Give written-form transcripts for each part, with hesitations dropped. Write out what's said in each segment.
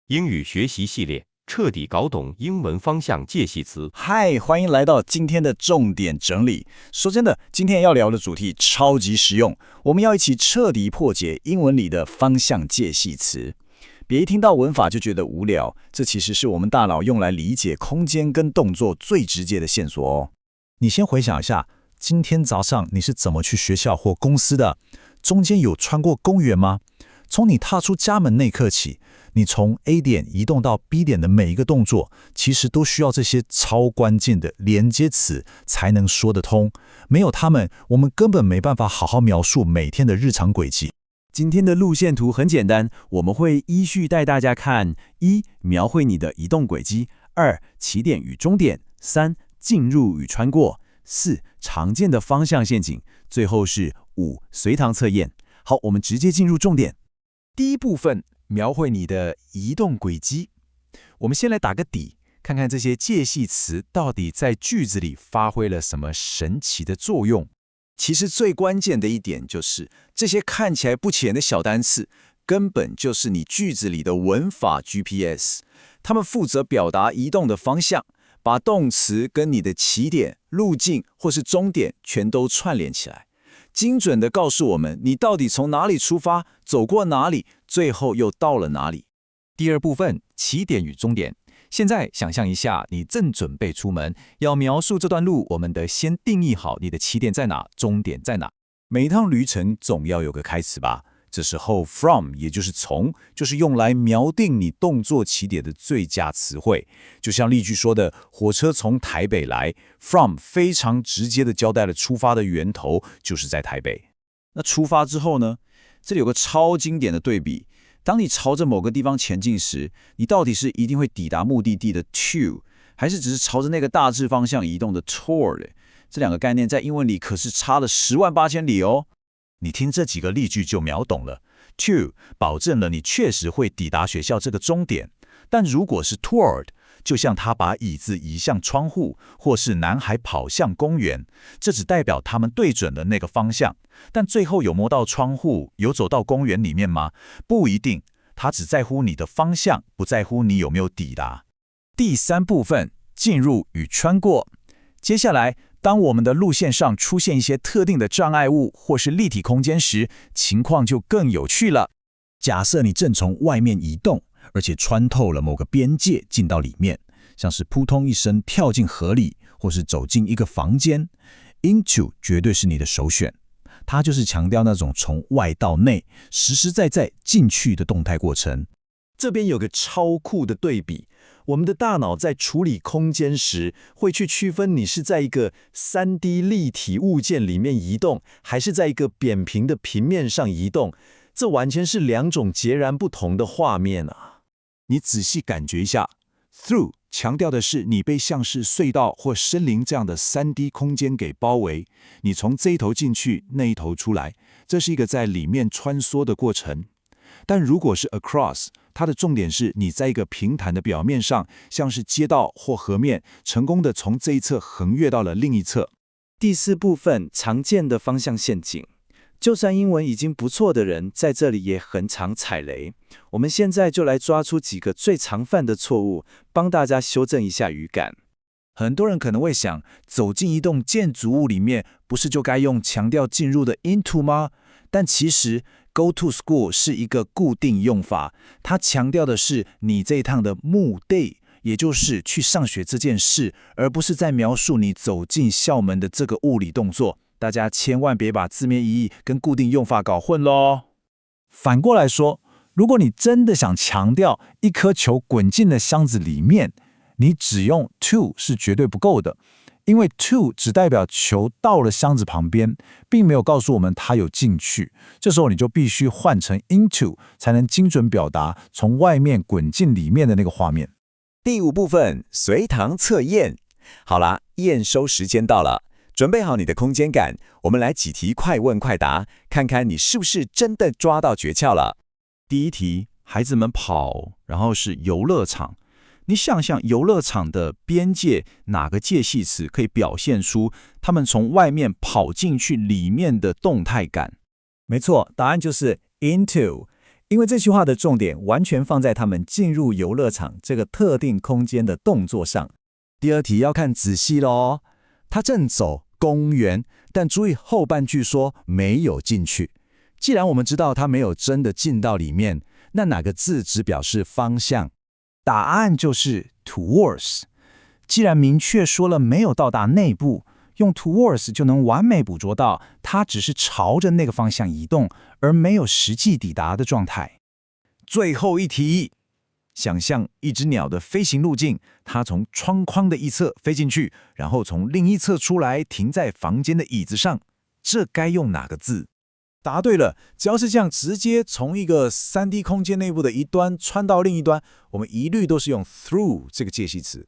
英语学习系列，彻底搞懂英文方向介系词。嗨，欢迎来到今天的重点整理。说真的，今天要聊的主题超级实用，我们要一起彻底破解英文里的方向介系词。别一听到文法就觉得无聊，这其实是我们大脑用来理解空间跟动作最直接的线索哦。你先回想一下，今天早上你是怎么去学校或公司的？中间有穿过公园吗？从你踏出家门那刻起，你从 A 点移动到 B 点的每一个动作，其实都需要这些超关键的连接词才能说得通。没有它们，我们根本没办法好好描述每天的日常轨迹。今天的路线图很简单，我们会依序带大家看：一、描绘你的移动轨迹；二、起点与终点；三、进入与穿过；四、常见的方向陷阱；最后是五、随堂测验。好，我们直接进入重点。第一部分，描绘你的移动轨迹。我们先来打个底，看看这些介系词到底在句子里发挥了什么神奇的作用。其实最关键的一点就是，这些看起来不起眼的小单词，根本就是你句子里的文法 GPS。它们负责表达移动的方向，把动词跟你的起点、路径或是终点全都串联起来，精准地告诉我们你到底从哪里出发，走过哪里，最后又到了哪里。第二部分，起点与终点。现在想象一下，你正准备出门，要描述这段路，我们得先定义好你的起点在哪，终点在哪。每一趟旅程总要有个开始吧？这时候 from 也就是从，就是用来描定你动作起点的最佳词汇。就像例句说的，火车从台北来 ，from 非常直接地交代了出发的源头就是在台北。那出发之后呢？这里有个超经典的对比。当你朝着某个地方前进时，你到底是一定会抵达目的地的 to， 还是只是朝着那个大致方向移动的 toward？ 这两个概念在英文里可是差了108000里哦。你听这几个例句就秒懂了。to 保证了你确实会抵达学校这个终点，但如果是 toward， 就像他把椅子移向窗户，或是男孩跑向公园，这只代表他们对准了那个方向。但最后有摸到窗户，有走到公园里面吗？不一定，他只在乎你的方向，不在乎你有没有抵达。第三部分，进入与穿过。接下来，当我们的路线上出现一些特定的障碍物或是立体空间时，情况就更有趣了。假设你正从外面移动，而且穿透了某个边界进到里面，像是扑通一声跳进河里，或是走进一个房间， into 绝对是你的首选。它就是强调那种从外到内，实实在在进去的动态过程。这边有个超酷的对比，我们的大脑在处理空间时，会去区分你是在一个 3D 立体物件里面移动，还是在一个扁平的平面上移动。这完全是两种截然不同的画面啊！你仔细感觉一下 ，through 强调的是你被像是隧道或森林这样的 3D 空间给包围，你从这一头进去，那一头出来，这是一个在里面穿梭的过程。但如果是 across， 它的重点是你在一个平坦的表面上，像是街道或河面，成功的从这一侧横越到了另一侧。第四部分，常见的方向陷阱。就算英文已经不错的人，在这里也很常踩雷。我们现在就来抓出几个最常犯的错误，帮大家修正一下语感。很多人可能会想，走进一栋建筑物里面，不是就该用强调进入的 into 吗？但其实 go to school 是一个固定用法，它强调的是你这一趟的目的，也就是去上学这件事，而不是在描述你走进校门的这个物理动作。大家千万别把字面意义跟固定用法搞混咯。反过来说，如果你真的想强调一颗球滚进了箱子里面，你只用 to 是绝对不够的，因为 to 只代表球到了箱子旁边，并没有告诉我们它有进去。这时候你就必须换成 into， 才能精准表达从外面滚进里面的那个画面。第五部分，随堂测验。好啦，验收时间到了。准备好你的空间感，我们来几题快问快答，看看你是不是真的抓到诀窍了。第一题，孩子们跑，然后是游乐场。你想想游乐场的边界，哪个介系词可以表现出他们从外面跑进去里面的动态感？没错，答案就是 into。因为这句话的重点完全放在他们进入游乐场这个特定空间的动作上。第二题要看仔细咯，他正走公园，但注意后半句说没有进去。既然我们知道他没有真的进到里面，那哪个字只表示方向？答案就是 towards。既然明确说了没有到达内部，用 towards 就能完美捕捉到它只是朝着那个方向移动，而没有实际抵达的状态。最后一题，想象一只鸟的飞行路径，它从窗框的一侧飞进去，然后从另一侧出来，停在房间的椅子上，这该用哪个字？答对了，只要是这样直接从一个 3D 空间内部的一端穿到另一端，我们一律都是用 through 这个介系词。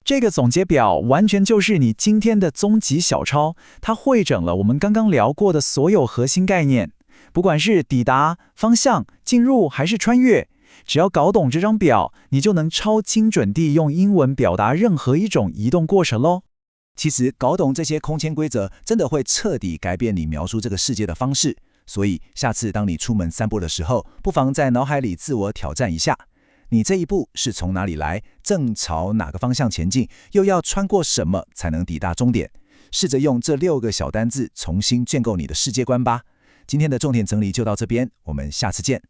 这个总结表完全就是你今天的终极小抄，它汇整了我们刚刚聊过的所有核心概念，不管是抵达、方向、进入还是穿越，只要搞懂这张表，你就能超精准地用英文表达任何一种移动过程咯。其实搞懂这些空间规则，真的会彻底改变你描述这个世界的方式。所以下次当你出门散步的时候，不妨在脑海里自我挑战一下，你这一步是从哪里来，正朝哪个方向前进，又要穿过什么才能抵达终点？试着用这6个小单字重新建构你的世界观吧。今天的重点整理就到这边，我们下次见。